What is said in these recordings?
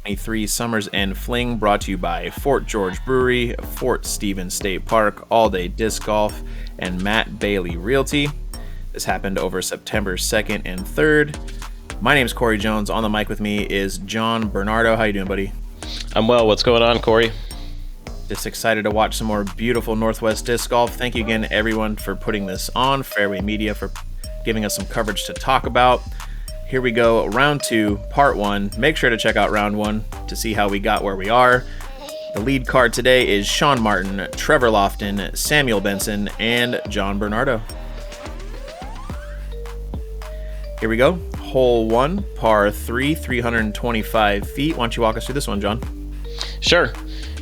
23 Summers End Fling, brought to you by Fort George Brewery, Fort Stevens State Park, All Day Disc Golf, and Matt Bailey Realty. This happened over September 2nd and 3rd. My name is Cory Jones. On the mic with me is John Bernardo. How you doing, buddy? I'm well. What's going on, Cory? Just excited to watch some more beautiful Northwest disc golf. Thank you again, everyone, for putting this on. Fairway Media for giving us some coverage to talk about. Here we go, round 2, part 1. Make sure to check out round 1 to see how we got where we are. The lead card today is Sean Martin, Trevor Loftin, Samuel Benson, and John Bernardo. Here we go. Hole 1, par 3, 325 feet. Why don't you walk us through this one, John? Sure.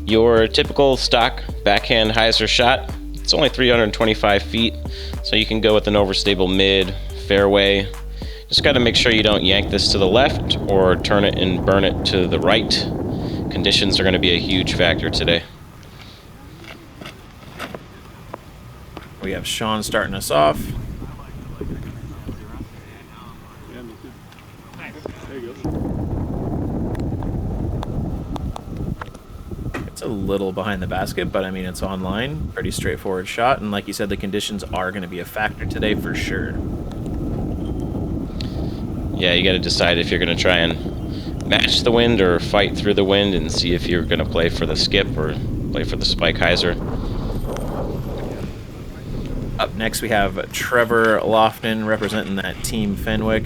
Your typical stock backhand hyzer shot. It's only 325 feet, so you can go with an overstable mid, fairway. Just got to make sure you don't yank this to the left or turn it and burn it to the right. Conditions are going to be a huge factor today. We have Sean starting us off. It's a little behind the basket, but I mean, it's online. Pretty straightforward shot, and like you said, the conditions are going to be a factor today for sure. Yeah, you got to decide if you're going to try and match the wind or fight through the wind and see if you're going to play for the skip or play for the spike hyzer. Up next, we have Trevor Loftin representing that Team Fenwick.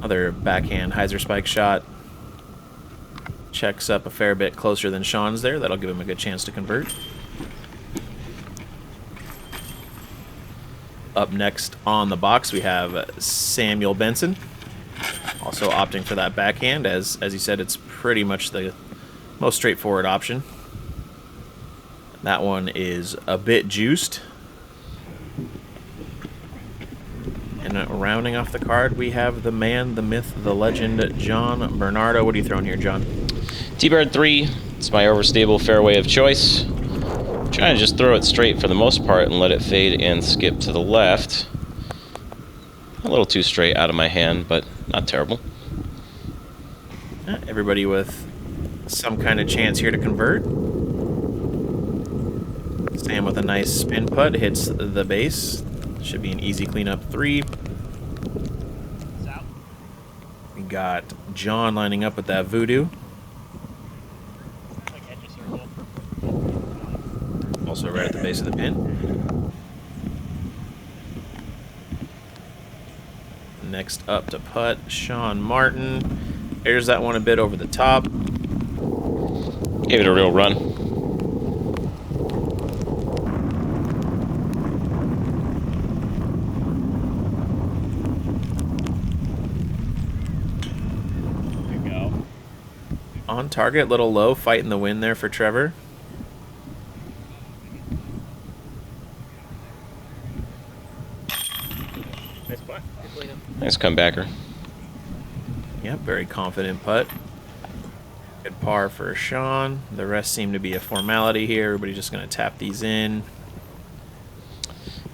Other backhand hyzer spike shot. Checks up a fair bit closer than Sean's there. That'll give him a good chance to convert. Up next on the box, we have Samuel Benson, also opting for that backhand. As you said, it's pretty much the most straightforward option. That one is a bit juiced. And rounding off the card, we have the man, the myth, the legend, John Bernardo. What are you throwing here, John? T-Bird 3. It's my overstable fairway of choice. Trying to just throw it straight for the most part and let it fade and skip to the left. A little too straight out of my hand, but not terrible. Everybody with some kind of chance here to convert. Sam with a nice spin putt hits the base. Should be an easy cleanup 3. We got John lining up with that voodoo. Also right at the base of the pin. Next up to putt, Sean Martin. Airs that one a bit over the top. Gave it a real run. There you go. On target, little low, fighting the wind there for Trevor. Nice comebacker. Yep, very confident putt. Good par for Sean. The rest seem to be a formality here. Everybody's just going to tap these in.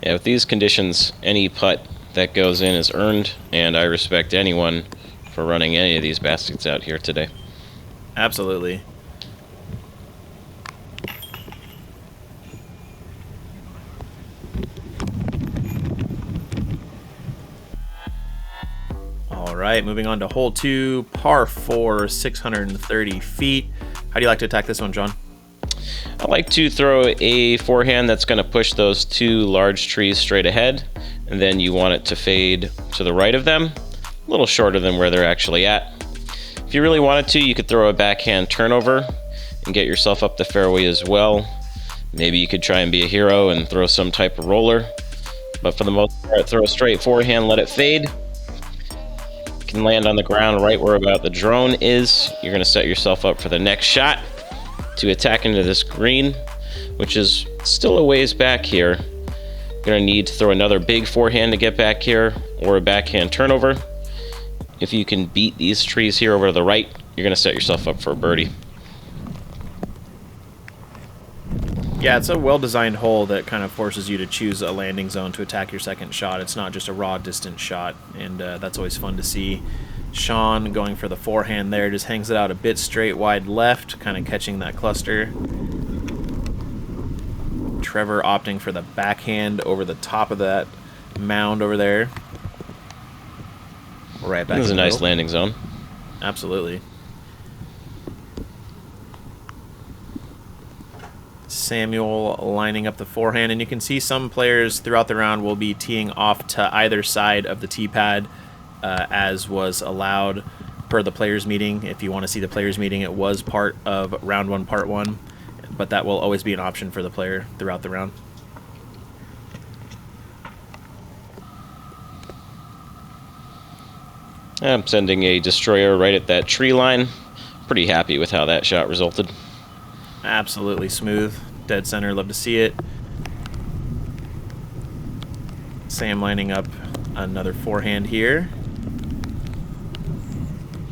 Yeah, with these conditions, any putt that goes in is earned, and I respect anyone for running any of these baskets out here today. Absolutely. All right, moving on to hole 2, par 4, 630 feet. How do you like to attack this one, John? I like to throw a forehand that's going to push those 2 large trees straight ahead, and then you want it to fade to the right of them, a little shorter than where they're actually at. If you really wanted to, you could throw a backhand turnover and get yourself up the fairway as well. Maybe you could try and be a hero and throw some type of roller, but for the most part, throw a straight forehand, let it fade. Can land on the ground right where about the drone is. You're going to set yourself up for the next shot to attack into this green, which is still a ways back here. You're going to need to throw another big forehand to get back here, or a backhand turnover. If you can beat these trees here over to the right, you're going to set yourself up for a birdie. Yeah, it's a well-designed hole that kind of forces you to choose a landing zone to attack your second shot. It's not just a raw distance shot, and that's always fun to see. Sean going for the forehand there, just hangs it out a bit straight wide left, kind of catching that cluster. Trevor opting for the backhand over the top of that mound over there. Right back. This is a nice landing zone. Absolutely. Samuel lining up the forehand, and you can see some players throughout the round will be teeing off to either side of the tee pad, as was allowed per the players meeting. If you want to see the players meeting, it was part of round 1, part 1, but that will always be an option for the player throughout the round. I'm sending a destroyer right at that tree line. Pretty happy with how that shot resulted. Absolutely smooth. Dead center, love to see it. Sam lining up another forehand here.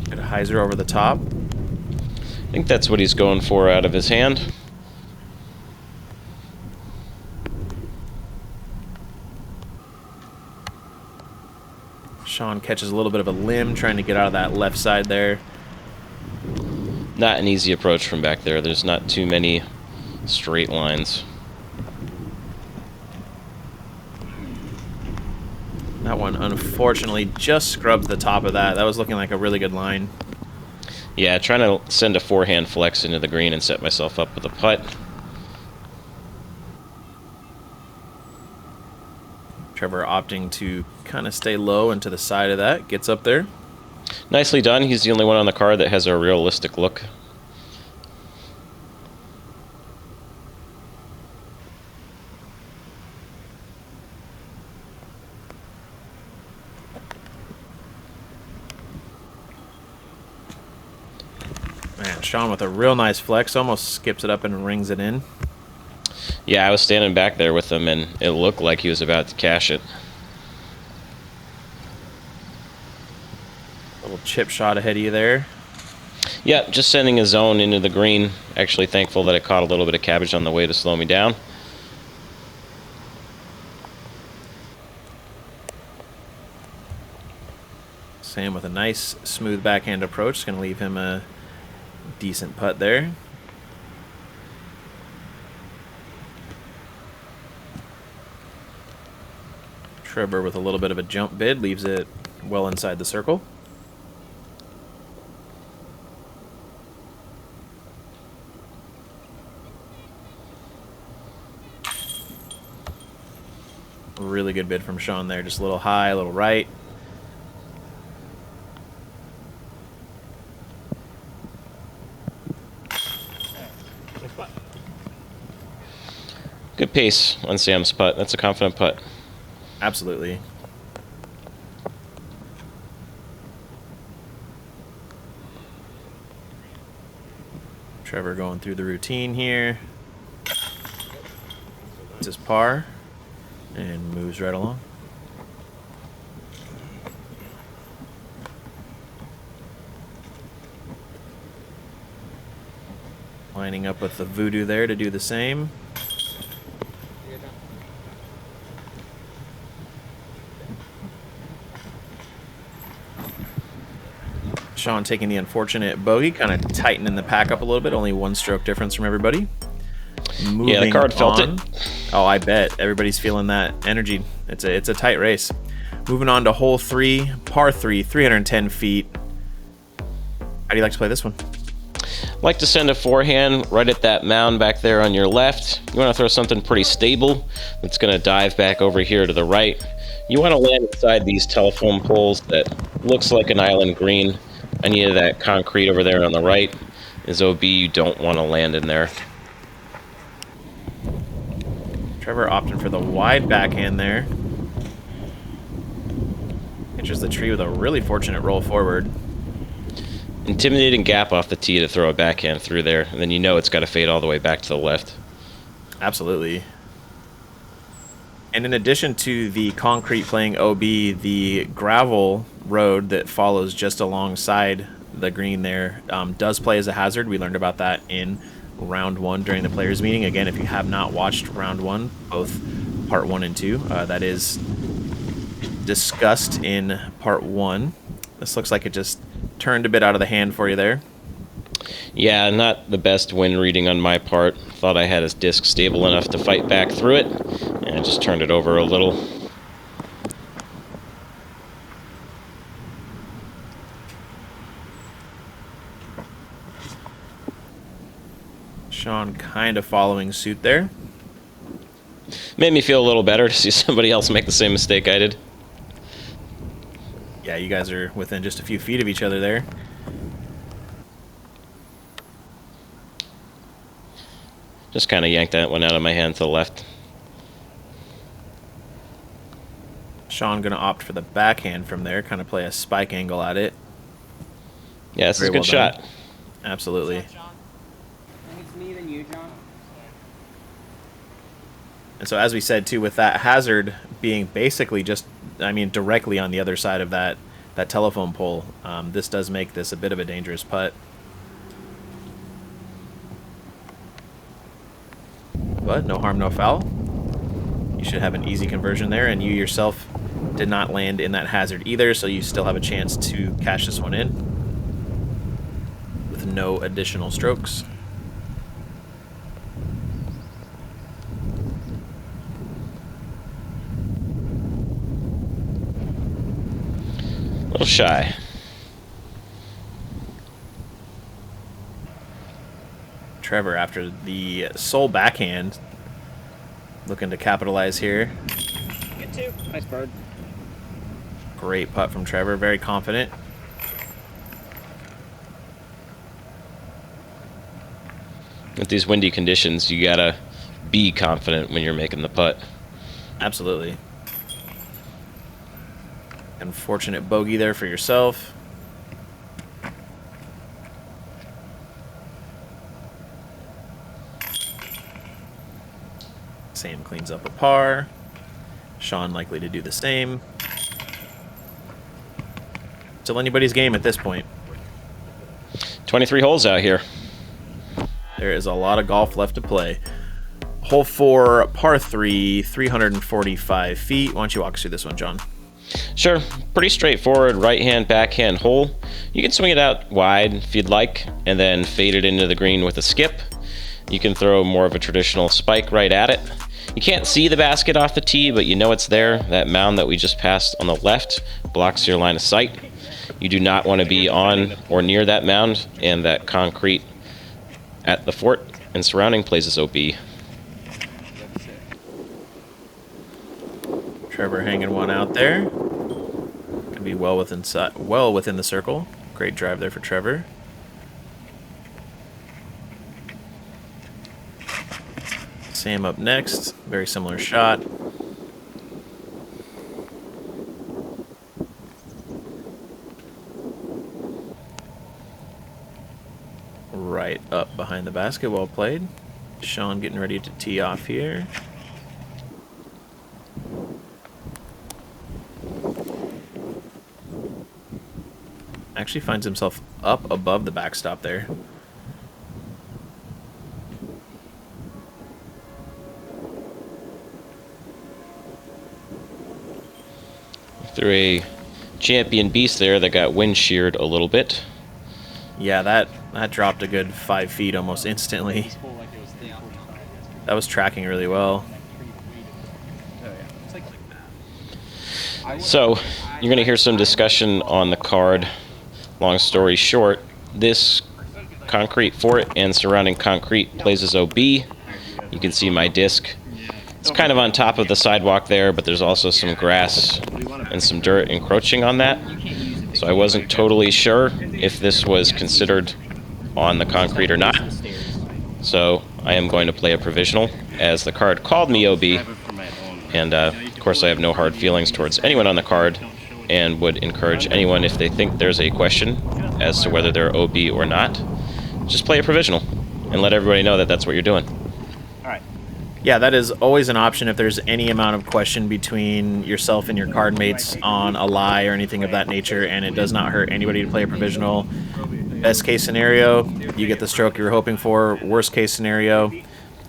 Get a hyzer over the top. I think that's what he's going for out of his hand. Sean catches a little bit of a limb, trying to get out of that left side there. Not an easy approach from back there. There's not too many straight lines. That one, unfortunately, just scrubbed the top of that. That was looking like a really good line. Yeah, trying to send a forehand flex into the green and set myself up with a putt. Trevor opting to kind of stay low and to the side of that. Gets up there. Nicely done. He's the only one on the card that has a realistic look. Man, Sean with a real nice flex. Almost skips it up and rings it in. Yeah, I was standing back there with him, and it looked like he was about to cash it. Little chip shot ahead of you there. Yeah, just sending a zone into the green. Actually thankful that it caught a little bit of cabbage on the way to slow me down. Sam with a nice smooth backhand approach. It's going to leave him a decent putt there. Trevor with a little bit of a jump bid leaves it well inside the circle. Really good bid from Sean there. Just a little high, a little right. Good pace on Sam's putt. That's a confident putt. Absolutely. Trevor going through the routine here. It's his par and moves right along. Lining up with the voodoo there to do the same. Sean taking the unfortunate bogey, kind of tightening the pack up a little bit. Only one stroke difference from everybody. Yeah, the card felt it. Oh, I bet everybody's feeling that energy. It's a tight race. Moving on to hole 3, par 3, 310 feet. How do you like to play this one? Like to send a forehand right at that mound back there on your left. You want to throw something pretty stable that's going to dive back over here to the right. You want to land inside these telephone poles that looks like an island green. Any of that concrete over there on the right is OB. You don't want to land in there. Trevor opting for the wide backhand there. Enters the tree with a really fortunate roll forward. Intimidating gap off the tee to throw a backhand through there, and then you know it's got to fade all the way back to the left. Absolutely. And in addition to the concrete playing OB, the gravel road that follows just alongside the green there does play as a hazard. We learned about that in round 1 during the players meeting. Again, if you have not watched round 1, both part 1 and 2, that is discussed in part 1. This looks like it just turned a bit out of the hand for you there. Yeah, not the best wind reading on my part. Thought I had his disc stable enough to fight back through it, and I just turned it over a little. Sean kind of following suit there. Made me feel a little better to see somebody else make the same mistake I did. Yeah, you guys are within just a few feet of each other there. Just kind of yanked that one out of my hand to the left. Sean going to opt for the backhand from there, kind of play a spike angle at it. Yeah, this is a good shot. Absolutely. What's up, John? I think it's me than you, John. And so as we said too, with that hazard being basically just, I mean, directly on the other side of that telephone pole, this does make this a bit of a dangerous putt. But no harm, no foul. You should have an easy conversion there, and you yourself did not land in that hazard either, so you still have a chance to cash this one in with no additional strokes. A little shy. Trevor, after the sole backhand, looking to capitalize here. Get two. Nice bird. Great putt from Trevor, very confident. With these windy conditions, you gotta be confident when you're making the putt. Absolutely. Unfortunate bogey there for yourself. Sam cleans up a par. Sean likely to do the same. Still anybody's game at this point. 23 holes out here. There is a lot of golf left to play. Hole 4, par 3, 345 feet. Why don't you walk us through this one, John? Sure, pretty straightforward right-hand, backhand hole. You can swing it out wide if you'd like, and then fade it into the green with a skip. You can throw more of a traditional spike right at it. You can't see the basket off the tee, but you know it's there. That mound that we just passed on the left blocks your line of sight. You do not want to be on or near that mound, and that concrete at the fort and surrounding places OB. Trevor hanging one out there. Gonna be well within the circle. Great drive there for Trevor. Sam up next. Very similar shot. Right up behind the basket. Well played. Sean getting ready to tee off here. Actually finds himself up above the backstop there. Threw a champion beast there that got wind sheared a little bit. Yeah, that dropped a good 5 feet almost instantly. That was tracking really well. So, you're going to hear some discussion on the card. Long story short, this concrete fort and surrounding concrete plays as OB. You can see my disc. It's kind of on top of the sidewalk there, but there's also some grass and some dirt encroaching on that. So I wasn't totally sure if this was considered on the concrete or not. So I am going to play a provisional, as the card called me OB. And of course I have no hard feelings towards anyone on the card, and would encourage anyone, if they think there's a question as to whether they're OB or not, just play a provisional and let everybody know that that's what you're doing. Yeah, that is always an option if there's any amount of question between yourself and your card mates on a lie or anything of that nature, and it does not hurt anybody to play a provisional. Best case scenario, you get the stroke you're hoping for. Worst case scenario,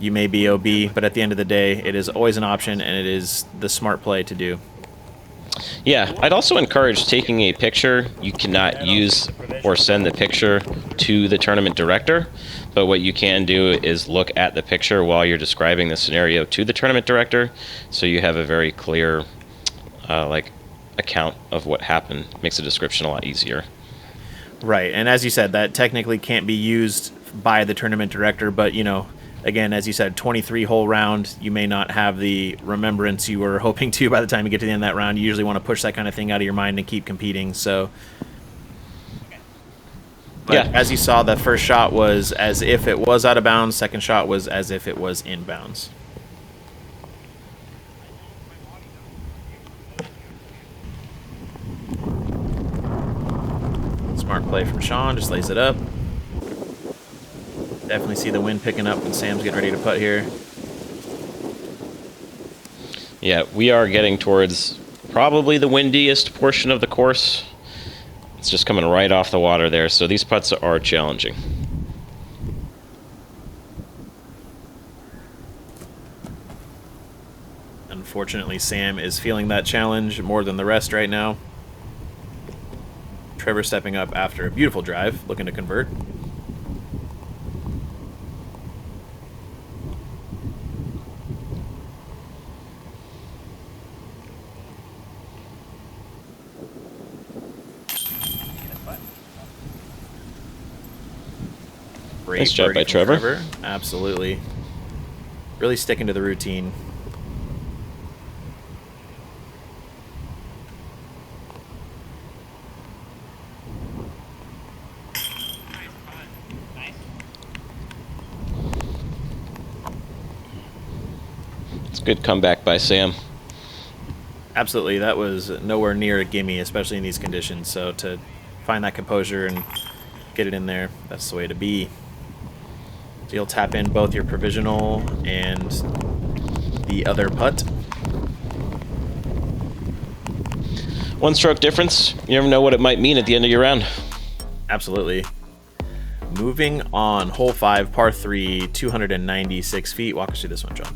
you may be OB, but at the end of the day, it is always an option, and it is the smart play to do. Yeah, I'd also encourage taking a picture. You cannot use or send the picture to the tournament director, but what you can do is look at the picture while you're describing the scenario to the tournament director, so you have a very clear account of what happened. Makes the description a lot easier. Right, and as you said, that technically can't be used by the tournament director, but, you know, again, as you said, 23-hole round, you may not have the remembrance you were hoping to by the time you get to the end of that round. You usually want to push that kind of thing out of your mind and keep competing, so... But yeah, as you saw, the first shot was as if it was out of bounds, second shot was as if it was in bounds. Smart play from Sean, just lays it up. Definitely see the wind picking up when Sam's getting ready to putt here. Yeah, we are getting towards probably the windiest portion of the course. It's just coming right off the water there, so these putts are challenging. Unfortunately, Sam is feeling that challenge more than the rest right now. Trevor stepping up after a beautiful drive, looking to convert. Great Nice job birdie by from Trevor. Absolutely. Really sticking to the routine. It's a good comeback by Sam. Absolutely, that was nowhere near a gimme, especially in these conditions. So to find that composure and get it in there, that's the way to be. So you'll tap in both your provisional and the other putt. One stroke difference. You never know what it might mean at the end of your round. Absolutely. Moving on, hole 5, par 3, 296 feet. Walk us through this one, John.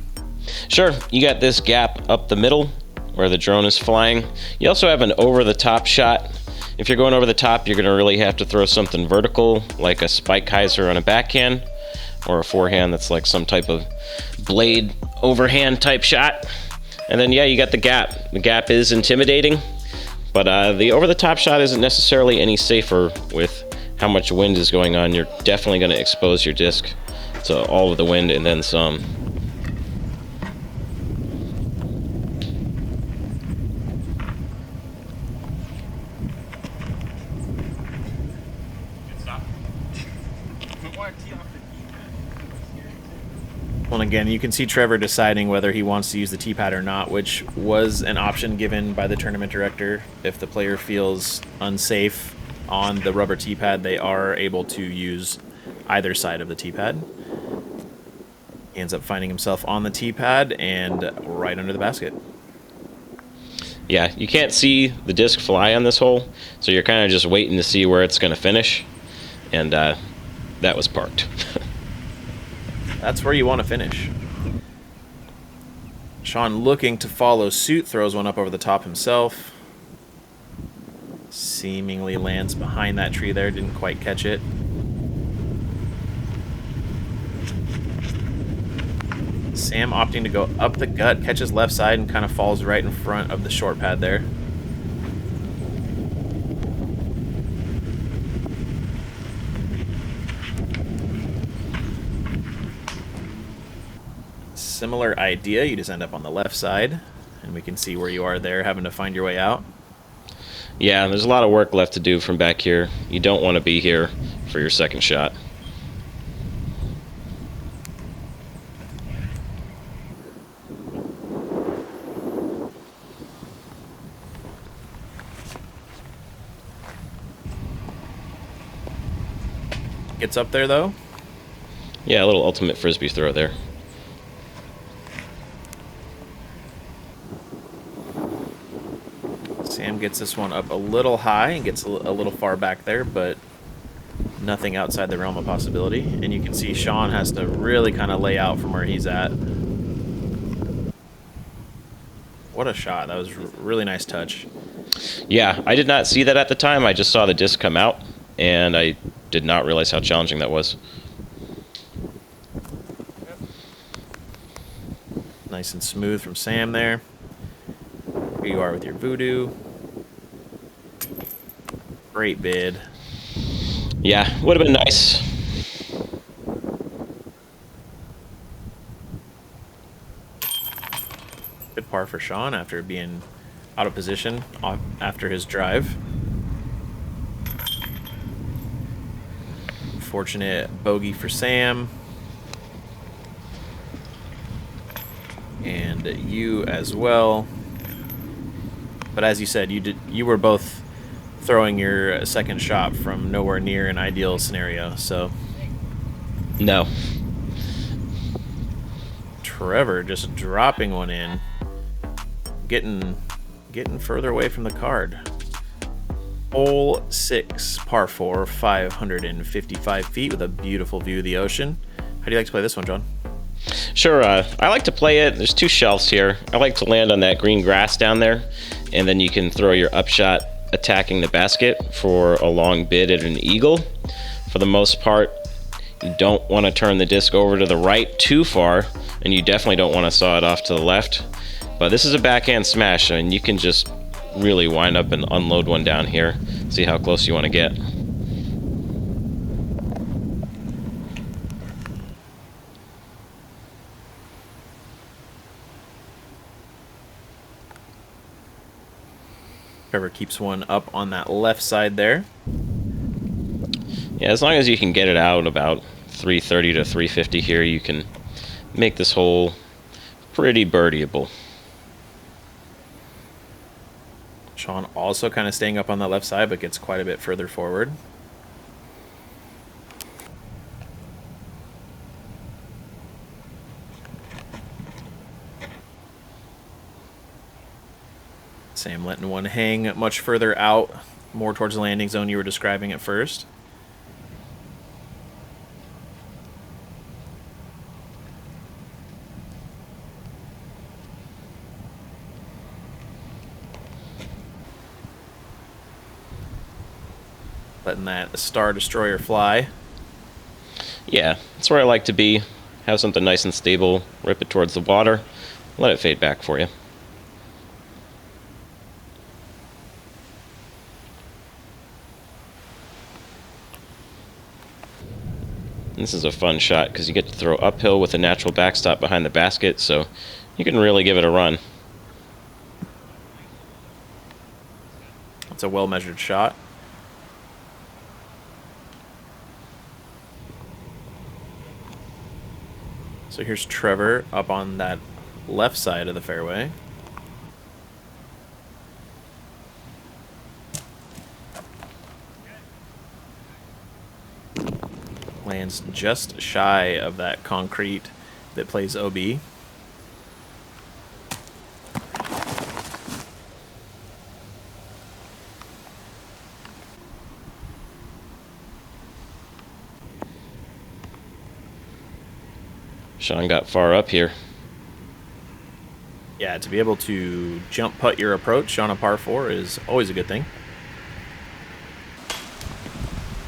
Sure, you got this gap up the middle where the drone is flying. You also have an over-the-top shot. If you're going over the top, you're going to really have to throw something vertical, like a spike hyzer on a backhand, or a forehand that's like some type of blade overhand type shot. And then, yeah, you got the gap. The gap is intimidating, but the over-the-top shot isn't necessarily any safer with how much wind is going on. You're definitely going to expose your disc to all of the wind and then some. Well, again, you can see Trevor deciding whether he wants to use the tee pad or not, which was an option given by the tournament director. If the player feels unsafe on the rubber tee pad, they are able to use either side of the tee pad. He ends up finding himself on the tee pad and right under the basket. Yeah, you can't see the disc fly on this hole, so you're kind of just waiting to see where it's going to finish, and that was parked. That's where you want to finish. Sean, looking to follow suit, throws one up over the top himself. Seemingly lands behind that tree there, didn't quite catch it. Sam opting to go up the gut, catches left side, and kind of falls right in front of the short pad there. Similar idea, you just end up on the left side, and we can see where you are there, having to find your way out. Yeah, there's a lot of work left to do from back here. You don't want to be here for your second shot. Gets up there, though. Yeah, a little ultimate frisbee throw there. Sam gets this one up a little high and gets a little far back there, but nothing outside the realm of possibility. And you can see Sean has to really kind of lay out from where he's at. What What a shot. That was really nice touch. Yeah, I did not see that at the time. I just saw the disc come out, and I did not realize how challenging that was. Nice and smooth from Sam there. Here you are with your voodoo. Great bid. Yeah, would have been nice. Good par for Sean after being out of position after his drive. Fortunate bogey for Sam. And you as well. But as you said, you were both throwing your second shot from nowhere near an ideal scenario, so. No. Trevor just dropping one in. Getting further away from the card. Hole 6, par 4, 555 feet with a beautiful view of the ocean. How do you like to play this one, John? Sure, I like to play it. There's 2 shelves here. I like to land on that green grass down there, and then you can throw your upshot attacking the basket for a long bid at an eagle. For the most part, you don't want to turn the disc over to the right too far, and you definitely don't want to saw it off to the left. But this is a backhand smash, and you can just really wind up and unload one down here. See how close you want to get. Trevor keeps one up on that left side there. Yeah, as long as you can get it out about 330 to 350 here, you can make this hole pretty birdieable. Sean also kind of staying up on that left side, but gets quite a bit further forward. Sam letting one hang much further out, more towards the landing zone you were describing at first. Letting that Star Destroyer fly. Yeah, that's where I like to be. Have something nice and stable, rip it towards the water, let it fade back for you. This is a fun shot because you get to throw uphill with a natural backstop behind the basket, so you can really give it a run. It's a well-measured shot. So here's Trevor up on that left side of the fairway. Lands just shy of that concrete that plays OB. Sean got far up here. Yeah, to be able to jump putt your approach on a par 4 is always a good thing.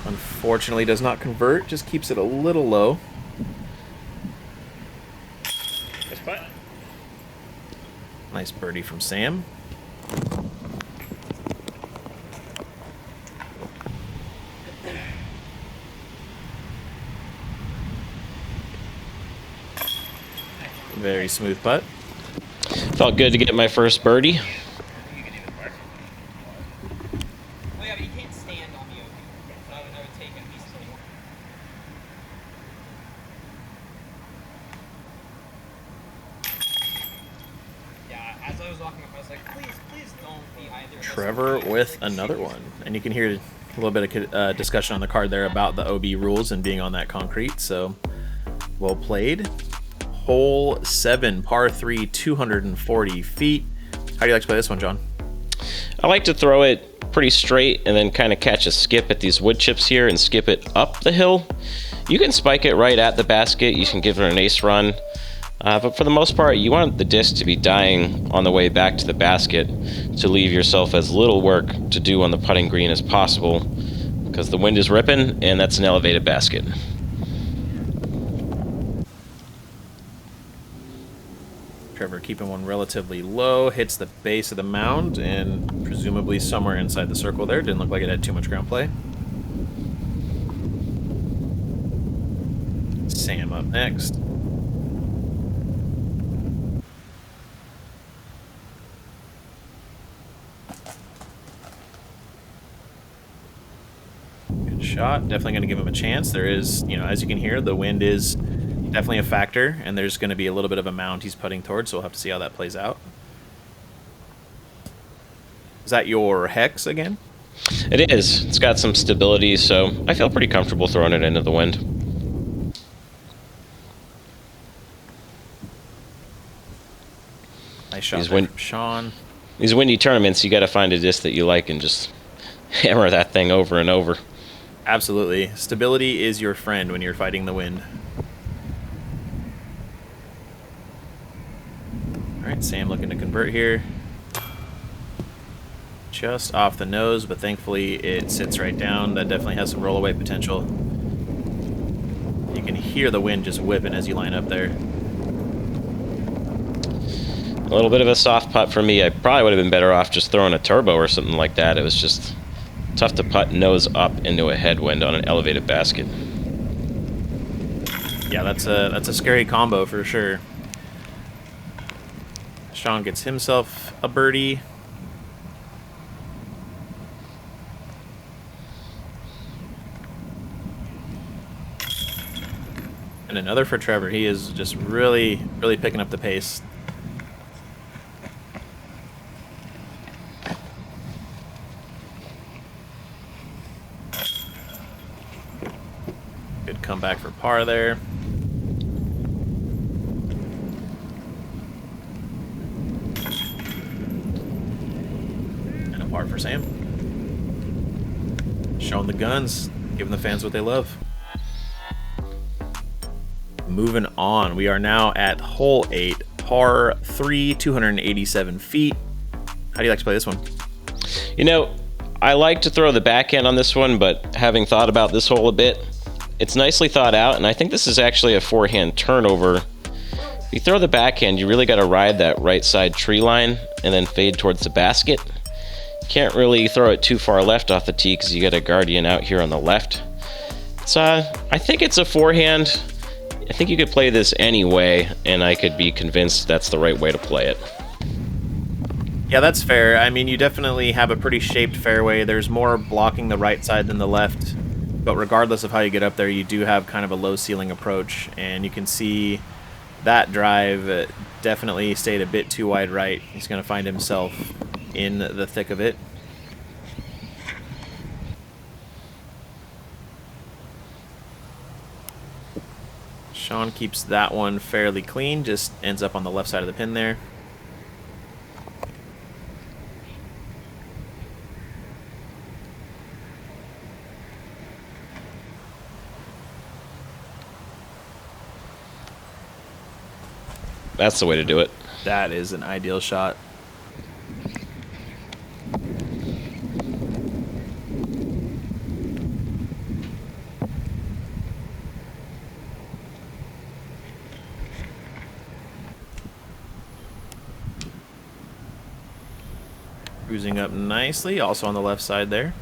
Unfortunately does not convert, just keeps it a little low. Nice putt. Nice birdie from Sam. Very smooth putt. Felt good to get my first birdie. Well, yeah, but you can't stand on the open. So I would take at least 21. Yeah, as I was walking up, I was like, please don't be either. Trevor with another one. And you can hear a little bit of discussion on the card there about the OB rules and being on that concrete. So, well played. Hole 7, par 3, 240 feet. How do you like to play this one, John? I like to throw it pretty straight and then kind of catch a skip at these wood chips here and skip it up the hill. You can spike it right at the basket. You can give it an ace run. But for the most part, you want the disc to be dying on the way back to the basket to leave yourself as little work to do on the putting green as possible, because the wind is ripping and that's an elevated basket. Trevor keeping one relatively low, hits the base of the mound and presumably somewhere inside the circle there. Didn't look like it had too much ground play. Sam up next. Good shot. Definitely going to give him a chance. There is, as you can hear, the wind is definitely a factor, and there's going to be a little bit of a mound he's putting towards, so we'll have to see how that plays out. Is that your hex again? It is. It's got some stability, so I feel pretty comfortable throwing it into the wind. Nice shot there from Sean. These windy tournaments, you got to find a disc that you like and just hammer that thing over and over. Absolutely. Stability is your friend when you're fighting the wind. All right, Sam looking to convert here. Just off the nose, but thankfully it sits right down. That definitely has some roll-away potential. You can hear the wind just whipping as you line up there. A little bit of a soft putt for me. I probably would have been better off just throwing a turbo or something like that. It was just tough to putt nose up into a headwind on an elevated basket. Yeah, that's a scary combo for sure. Sean gets himself a birdie. And another for Trevor. He is just really picking up the pace. Good comeback for par there. And a par for Sam. Showing the guns, giving the fans what they love. Moving on, we are now at hole 8, par 3, 287 feet. How do you like to play this one? I like to throw the backhand on this one, but having thought about this hole a bit, it's nicely thought out, and I think this is actually a forehand turnover. If you throw the backhand, you really got to ride that right side tree line and then fade towards the basket. You can't really throw it too far left off the tee because you got a guardian out here on the left. So I think it's a forehand. I think you could play this anyway, and I could be convinced that's the right way to play it. Yeah, that's fair. I mean, you definitely have a pretty shaped fairway. There's more blocking the right side than the left. But regardless of how you get up there, you do have kind of a low ceiling approach. And you can see that drive definitely stayed a bit too wide right. He's going to find himself in the thick of it. Sean keeps that one fairly clean, just ends up on the left side of the pin there. That's the way to do it. That is an ideal shot. Cruising up nicely, also on the left side there.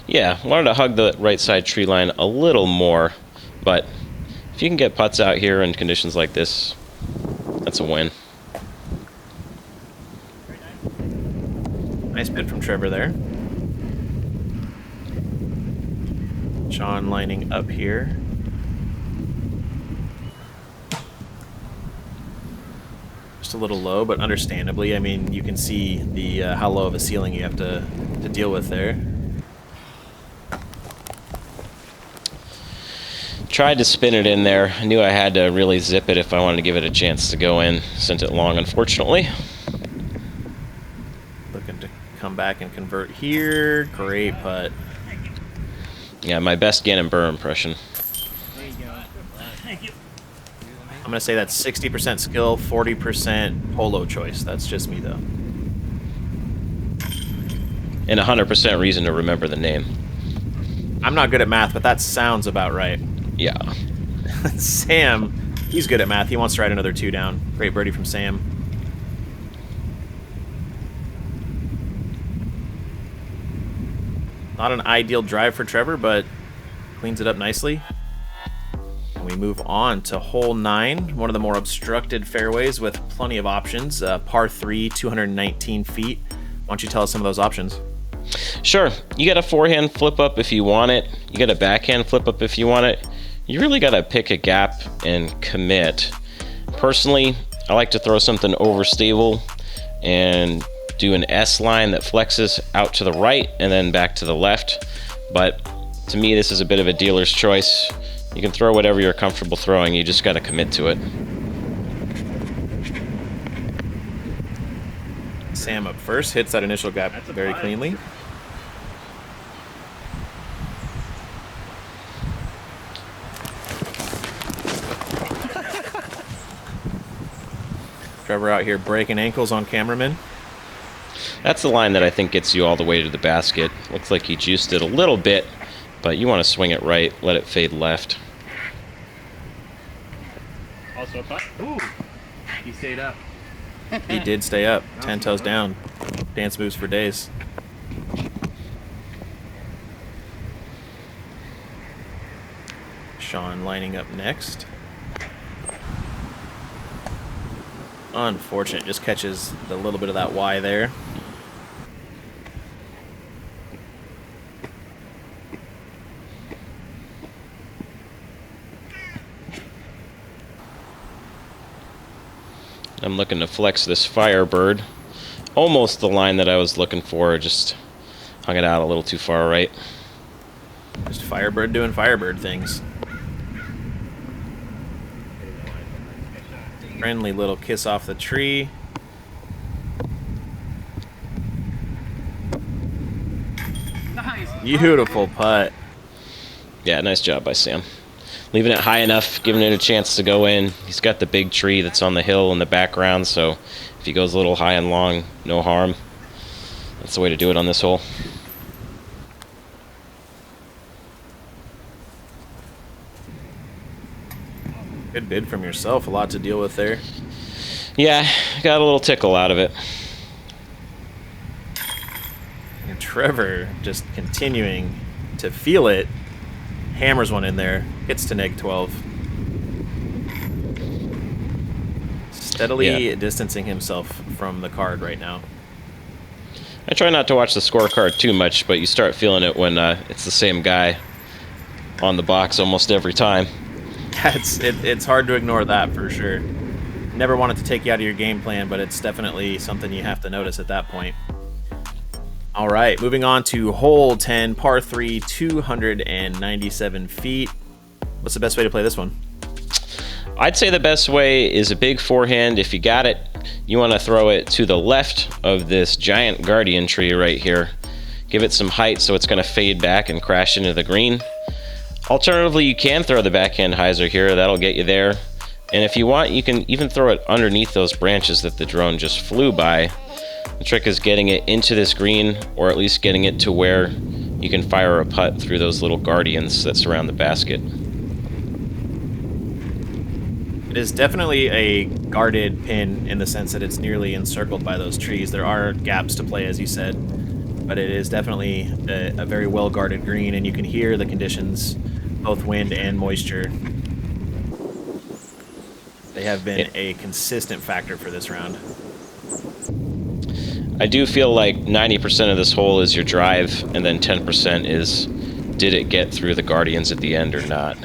Yeah, wanted to hug the right side tree line a little more, but if you can get putts out here in conditions like this, that's a win. Nice bit from Trevor there. Sean lining up here. Just a little low, but understandably, I mean, you can see the how low of a ceiling you have to deal with there. Tried to spin it in there. I knew I had to really zip it if I wanted to give it a chance to go in. Sent it long, unfortunately. Looking to come back and convert here. Great putt. Yeah, my best Gannon Burr impression. There you go. Thank you. I'm going to say that's 60% skill, 40% polo choice. That's just me, though. And 100% reason to remember the name. I'm not good at math, but that sounds about right. Yeah. Sam, he's good at math. He wants to write another 2 down. Great birdie from Sam. Not an ideal drive for Trevor, but cleans it up nicely. And we move on to hole 9, one of the more obstructed fairways with plenty of options. Par 3, 219 feet. Why don't you tell us some of those options? Sure. You got a forehand flip up if you want it. You got a backhand flip up if you want it. You really got to pick a gap and commit. Personally, I like to throw something overstable and do an S line that flexes out to the right and then back to the left. But to me, this is a bit of a dealer's choice. You can throw whatever you're comfortable throwing. You just got to commit to it. Sam up first, hits that initial gap very cleanly. Trevor out here breaking ankles on cameraman. That's the line that I think gets you all the way to the basket. Looks like he juiced it a little bit, but you want to swing it right, let it fade left. Also a putt. Ooh, he stayed up. He did stay up, 10 toes down. Dance moves for days. Sean lining up next. Unfortunate, just catches the little bit of that Y there. I'm looking to flex this Firebird. Almost the line that I was looking for, just hung it out a little too far right. Just Firebird doing Firebird things. Friendly little kiss off the tree. Nice. Beautiful putt. Yeah, nice job by Sam. Leaving it high enough, giving it a chance to go in. He's got the big tree that's on the hill in the background, so if he goes a little high and long, no harm. That's the way to do it on this hole. Good bid from yourself. A lot to deal with there. Yeah, got a little tickle out of it. And Trevor just continuing to feel it. Hammers one in there. Hits to neg 12. Steadily distancing himself from the card right now. I try not to watch the scorecard too much, but you start feeling it when it's the same guy on the box almost every time. It's hard to ignore that for sure. Never want it to take you out of your game plan, but it's definitely something you have to notice at that point. All right, moving on to hole 10, par 3, 297 feet. What's the best way to play this one? I'd say the best way is a big forehand. If you got it, you want to throw it to the left of this giant guardian tree right here. Give it some height so it's going to fade back and crash into the green. Alternatively, you can throw the backhand hyzer here. That'll get you there. And if you want, you can even throw it underneath those branches that the drone just flew by. The trick is getting it into this green, or at least getting it to where you can fire a putt through those little guardians that surround the basket. It is definitely a guarded pin in the sense that it's nearly encircled by those trees. There are gaps to play, as you said, but it is definitely a very well-guarded green, and you can hear the conditions, both wind and moisture. They have been a consistent factor for this round. I do feel like 90% of this hole is your drive, and then 10% is did it get through the guardians at the end or not.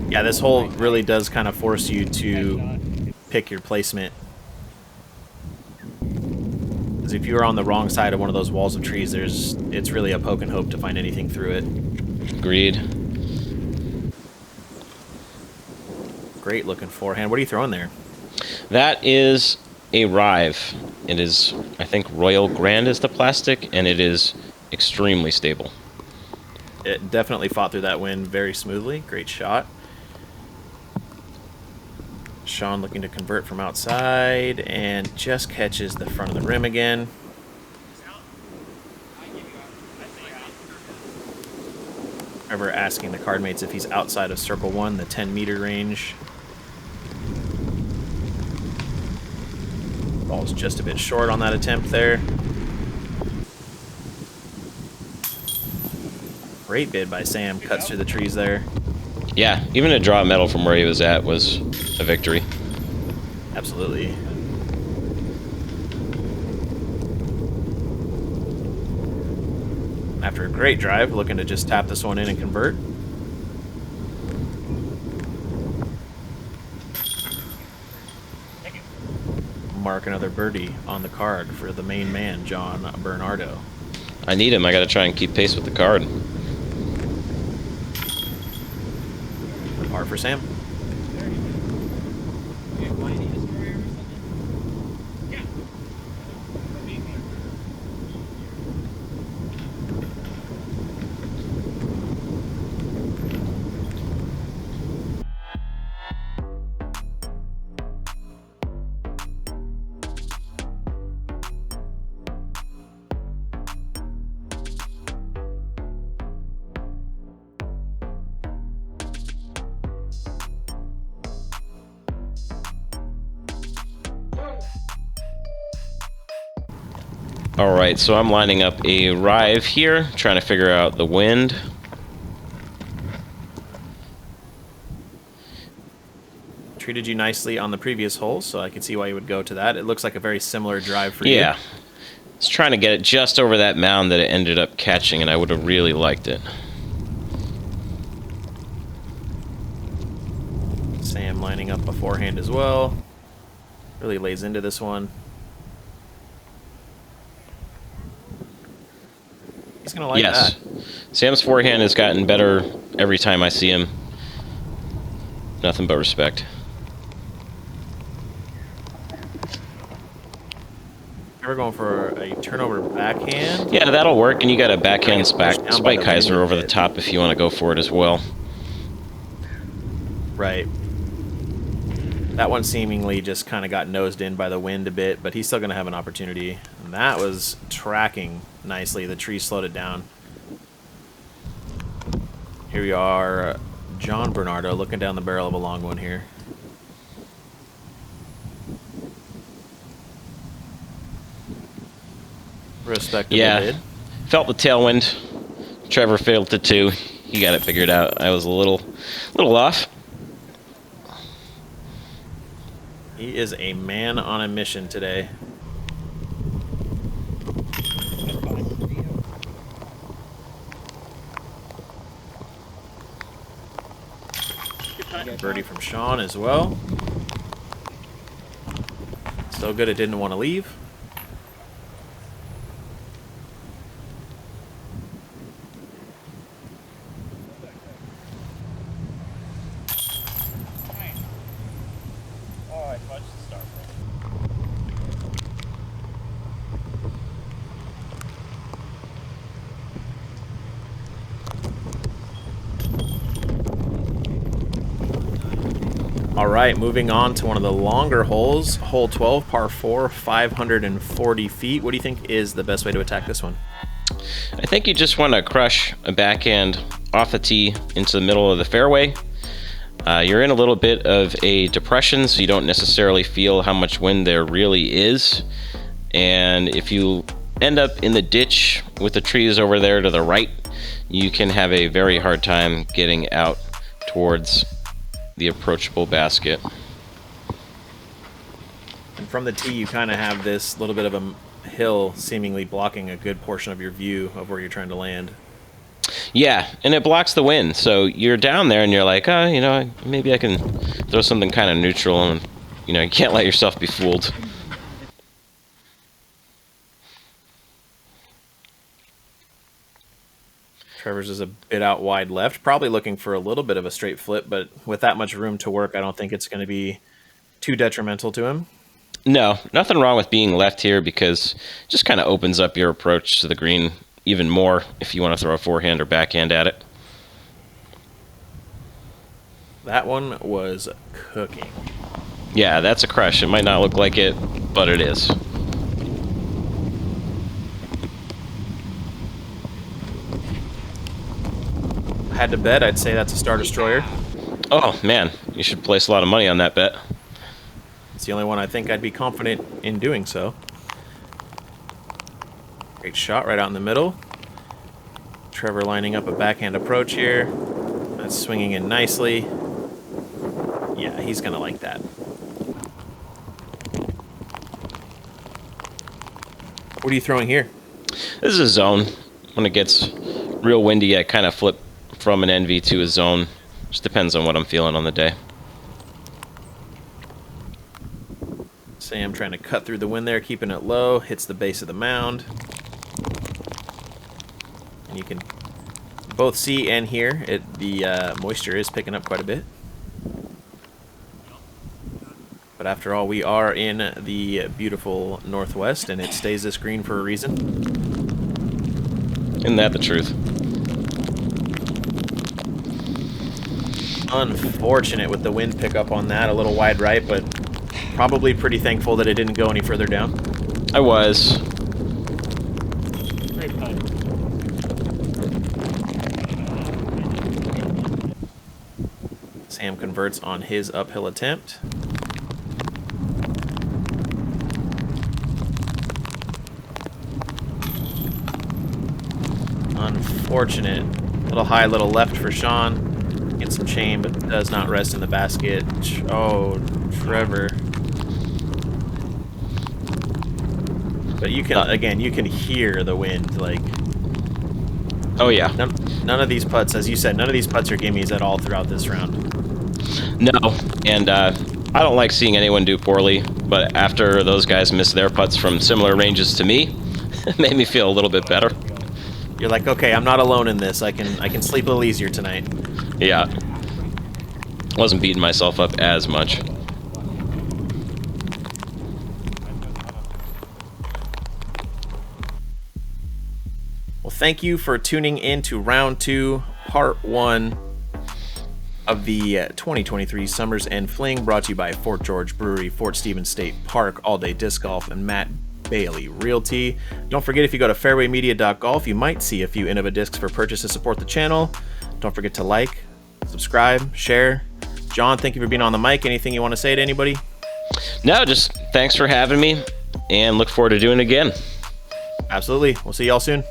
Yeah, this hole really does kind of force you to pick your placement. Because if you are on the wrong side of one of those walls of trees, it's really a poke and hope to find anything through it. Agreed. Great looking forehand. What are you throwing there? That is a Rive. It is, I think, Royal Grand is the plastic, and it is extremely stable. It definitely fought through that wind very smoothly. Great shot. Sean looking to convert from outside and just catches the front of the rim again. Trevor asking the card mates if he's outside of circle 1, the 10-meter range. Ball's just a bit short on that attempt there. Great bid by Sam, cuts through the trees there. Yeah, even to draw a medal from where he was at was a victory. Absolutely. After a great drive, looking to just tap this one in and convert. Mark another birdie on the card for the main man, John Bernardo. I need him. I got to try and keep pace with the card. Par for Sam. All right, so I'm lining up a rive here, trying to figure out the wind. Treated you nicely on the previous hole, so I can see why you would go to that. It looks like a very similar drive for you. Yeah, I was trying to get it just over that mound that it ended up catching, and I would have really liked it. Sam lining up beforehand as well. Really lays into this one. He's going to like that. Sam's forehand has gotten better every time I see him. Nothing but respect. We're going for a turnover backhand. Yeah, that'll work, and you got a backhand spike hyzer over the bit. top if you want to go for it as well. Right. That one seemingly just kind of got nosed in by the wind a bit, but he's still going to have an opportunity. And that was tracking nicely. The tree slowed it down. Here we are, John Bernardo looking down the barrel of a long one here. Respectable bid. Felt the tailwind. Trevor failed to 2. He got it figured out. I was a little off. He is a man on a mission today. Birdie from Sean as well. So good it didn't want to leave. All right, moving on to one of the longer holes, hole 12, par 4, 540 feet. What do you think is the best way to attack this one? I think you just want to crush a backhand off the tee into the middle of the fairway. You're in a little bit of a depression, so you don't necessarily feel how much wind there really is. And if you end up in the ditch with the trees over there to the right, you can have a very hard time getting out towards the approachable basket. And from the tee, you kind of have this little bit of a hill seemingly blocking a good portion of your view of where you're trying to land. Yeah, and it blocks the wind, so you're down there and you're like, oh, you know, maybe I can throw something kind of neutral, and you know, you can't let yourself be fooled. Trevor's is a bit out wide left, probably looking for a little bit of a straight flip, but with that much room to work, I don't think it's going to be too detrimental to him. No, nothing wrong with being left here, because it just kind of opens up your approach to the green even more if you want to throw a forehand or backhand at it. That one was cooking. Yeah, that's a crush. It might not look like it, but it is. Had to bet, I'd say that's a Star Destroyer. Oh, man. You should place a lot of money on that bet. It's the only one I think I'd be confident in doing so. Great shot right out in the middle. Trevor lining up a backhand approach here. That's swinging in nicely. Yeah, he's going to like that. What are you throwing here? This is a zone. When it gets real windy, I kind of flip from an NV to a zone. Just depends on what I'm feeling on the day. Sam trying to cut through the wind there, keeping it low. Hits the base of the mound. And you can both see and hear the moisture is picking up quite a bit. But after all, we are in the beautiful Northwest, and it stays this green for a reason. Isn't that the truth? Unfortunate with the wind pickup on that. A little wide right, but probably pretty thankful that it didn't go any further down. I was. Great putt. Sam converts on his uphill attempt. Unfortunate. Little high, little left for Sean. Gets some chain, but does not rest in the basket. Oh, Trevor. But you can, again, you can hear the wind. Like, Oh, yeah. none of these putts, as you said, none of these putts are gimmies at all throughout this round. No, and I don't like seeing anyone do poorly, but after those guys missed their putts from similar ranges to me, it made me feel a little bit better. You're like, okay, I'm not alone in this. I can sleep a little easier tonight. Yeah. Wasn't beating myself up as much. Well, thank you for tuning in to round 2, part 1 of the 2023 Summers and Fling, brought to you by Fort George Brewery, Fort Stevens State Park, All Day Disc Golf, and Matt Bailey Realty. Don't forget, if you go to fairwaymedia.golf, you might see a few Innova discs for purchase to support the channel. Don't forget to like, subscribe, share. John, thank you for being on the mic. Anything you want to say to anybody? No, just thanks for having me, and look forward to doing it again. Absolutely. We'll see y'all soon.